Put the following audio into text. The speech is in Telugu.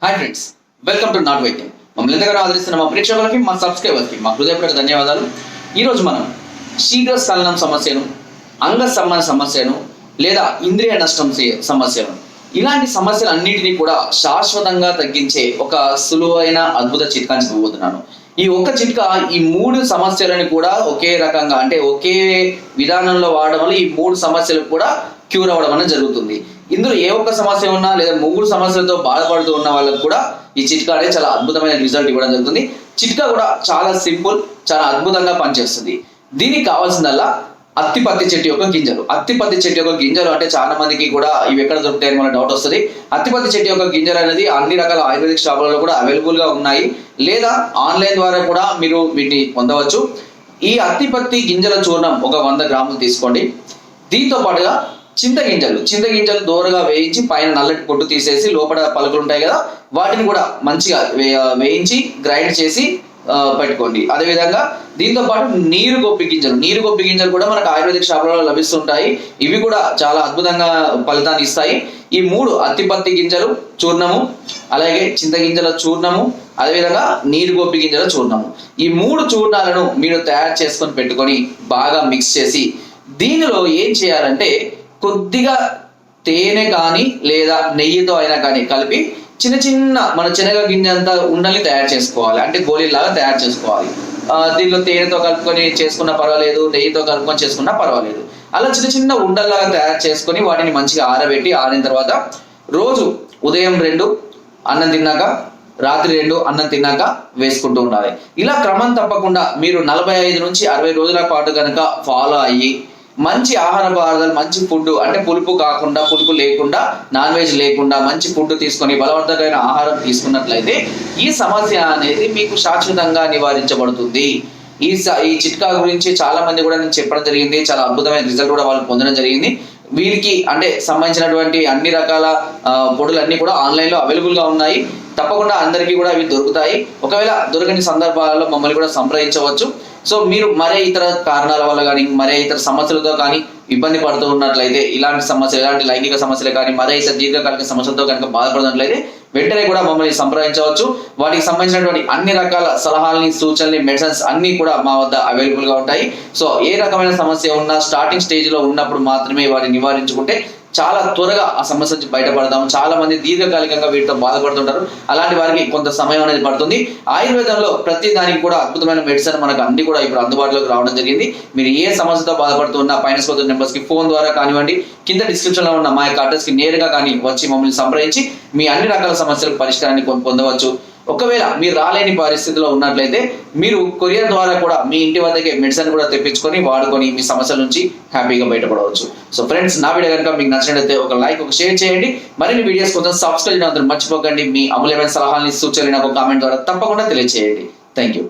Hi friends, welcome to not వైద్యం. మమ్మల్ని ఎంతగానో ఆదరిస్తున్న మా ప్రేక్షకులకి, మా సబ్స్క్రైబర్స్కి మా హృదయపూర్వక ధన్యవాదాలు. ఈరోజు మనం శీఘ్రస్ఖలనం సమస్యను, అంగస్తంభన సమస్యను లేదా ఇంద్రియ నష్టం సమస్యను, ఇలాంటి సమస్యలన్నింటినీ కూడా శాశ్వతంగా తగ్గించే ఒక సులువైన అద్భుత చిట్కాని చెప్పబోతున్నాను. ఈ ఒక్క చిట్కా ఈ మూడు సమస్యలను కూడా ఒకే రకంగా అంటే ఒకే విధానంలో వాడడం వల్ల ఈ మూడు సమస్యలకు కూడా క్యూర్ అవ్వడం అనేది జరుగుతుంది. ఇందులో ఏ ఒక్క సమస్య ఉన్నా లేదా మూడు సమస్యలతో బాధపడుతూ ఉన్న వాళ్ళకు కూడా ఈ చిట్కా అనేది చాలా అద్భుతమైన రిజల్ట్ ఇవ్వడం జరుగుతుంది. చిట్కా కూడా చాలా సింపుల్, చాలా అద్భుతంగా పనిచేస్తుంది. దీనికి కావాల్సిందల్లా అత్తిపత్తి చెట్టు యొక్క గింజలు. అత్తిపత్తి చెట్టు యొక్క గింజలు అంటే చాలా మందికి కూడా ఇవి ఎక్కడ దొరుకుతాయని మన డౌట్ వస్తుంది. అత్తిపత్తి చెట్టు యొక్క గింజలు అనేది అన్ని రకాల ఆయుర్వేదిక్ షాపులలో కూడా అవైలబుల్ గా ఉన్నాయి, లేదా ఆన్లైన్ ద్వారా కూడా మీరు వీటిని పొందవచ్చు. ఈ అత్తిపత్తి గింజల చూర్ణం ఒక 100 గ్రాములు తీసుకోండి. దీంతో పాటుగా చింతగింజలు దూరగా వేయించి పైన నల్లటి పొట్టు తీసేసి లోపల పలుకులు ఉంటాయి కదా, వాటిని కూడా మంచిగా వేయించి గ్రైండ్ చేసి పెట్టుకోండి. అదేవిధంగా దీంతో పాటు నీరు గొప్పి గింజలు కూడా మనకు ఆయుర్వేదిక్ షాపులలో లభిస్తుంటాయి. ఇవి కూడా చాలా అద్భుతంగా ఫలితాన్ని ఇస్తాయి. ఈ మూడు అత్తిపత్తి గింజలు చూర్ణము, అలాగే చింతగింజల చూర్ణము, అదేవిధంగా నీరు గొప్పి గింజల చూర్ణము, ఈ మూడు చూర్ణాలను మీరు తయారు చేసుకొని పెట్టుకొని బాగా మిక్స్ చేసి దీనిలో ఏం చేయాలంటే కొద్దిగా తేనె కానీ లేదా నెయ్యితో అయినా కానీ కలిపి చిన్న మన శనగ గింజ అంతా ఉండల్ని తయారు చేసుకోవాలి, అంటే గోళీలాగా తయారు చేసుకోవాలి. దీనిలో తేనెతో కలుపుకొని చేసుకున్నా పర్వాలేదు, నెయ్యితో కలుపుకొని చేసుకున్నా పర్వాలేదు. అలా చిన్న ఉండల్లాగా తయారు చేసుకొని వాటిని మంచిగా ఆరబెట్టి ఆరిన తర్వాత రోజు ఉదయం 2 అన్నం తిన్నాక, రాత్రి 2 అన్నం తిన్నాక వేసుకుంటూ ఉండాలి. ఇలా క్రమం తప్పకుండా మీరు 45 నుంచి 60 రోజుల పాటు కనుక ఫాలో అయ్యి మంచి ఆహార పదార్థాలు, మంచి ఫుడ్ అంటే పులుపు లేకుండా, నాన్ వెజ్ లేకుండా మంచి ఫుడ్ తీసుకొని బలవర్ధకమైన ఆహారం తీసుకున్నట్లయితే ఈ సమస్య అనేది మీకు శాశ్వతంగా నివారించబడుతుంది. ఈ చిట్కా గురించి చాలా మంది కూడా నేను చెప్పడం జరిగింది. చాలా అద్భుతమైన రిజల్ట్ కూడా వాళ్ళు పొందడం జరిగింది. వీరికి అంటే సంబంధించినటువంటి అన్ని రకాల పొడులన్నీ కూడా ఆన్లైన్లో అవైలబుల్గా ఉన్నాయి. తప్పకుండా అందరికీ కూడా ఇవి దొరుకుతాయి. ఒకవేళ దొరకని సందర్భాలలో మమ్మల్ని కూడా సంప్రదించవచ్చు. సో మీరు మరే ఇతర కారణాల వల్ల కానీ, మరే ఇతర సమస్యలతో కానీ ఇబ్బంది పడుతూ ఉన్నట్లయితే, ఇలాంటి సమస్యలు, ఇలాంటి లైంగిక సమస్యలు కానీ, మరే ఇతర దీర్ఘకాలిక సమస్యలతో కనుక బాధపడుతున్నట్లయితే వెంటనే కూడా మమ్మల్ని సంప్రదించవచ్చు. వాటికి సంబంధించినటువంటి అన్ని రకాల సలహాలని, సూచనలు, మెడిసిన్స్ అన్ని కూడా మా వద్ద అవైలబుల్ గా ఉంటాయి. సో ఏ రకమైన సమస్య ఉన్నా స్టార్టింగ్ స్టేజ్ లో ఉన్నప్పుడు మాత్రమే వాటిని నివారించుకుంటే చాలా త్వరగా ఆ సమస్య నుంచి బయటపడతాం. చాలా మంది దీర్ఘకాలికంగా వీటితో బాధపడుతుంటారు. అలాంటి వారికి కొంత సమయం అనేది పడుతుంది. ఆయుర్వేదంలో ప్రతి దానికి కూడా అద్భుతమైన మెడిసిన్ మనకు అన్ని కూడా ఇప్పుడు అందుబాటులోకి రావడం జరిగింది. మీరు ఏ సమస్యతో బాధపడుతున్నా పైన స్కోర్ నెంబర్స్ కి ఫోన్ ద్వారా కానివ్వండి, కింద డిస్క్రిప్షన్ లో ఉన్న మా యొక్క అడ్రస్ కి నేరుగా కానీ వచ్చి మమ్మల్ని సంప్రదించి మీ అన్ని రకాల సమస్యలకు పరిష్కారాన్ని పొందవచ్చు. ఒకవేళ మీరు రాలేని పరిస్థితిలో ఉన్నట్లయితే మీరు కొరియర్ ద్వారా కూడా మీ ఇంటి వద్దకే మెడిసిన్ కూడా తెప్పించుకొని వాడుకొని మీ సమస్యల నుంచి హ్యాపీగా బయటపడవచ్చు. సో ఫ్రెండ్స్, నా వీడియో కనుక మీకు నచ్చినట్లయితే ఒక లైక్, ఒక షేర్ చేయండి. మరిన్ని వీడియోస్ కోసం సబ్స్క్రైబ్ చేయడం మర్చిపోకండి. మీ అమూల్యమైన సలహాలని, సూచనలు నాకు కామెంట్ ద్వారా తప్పకుండా తెలియజేయండి. Thank you.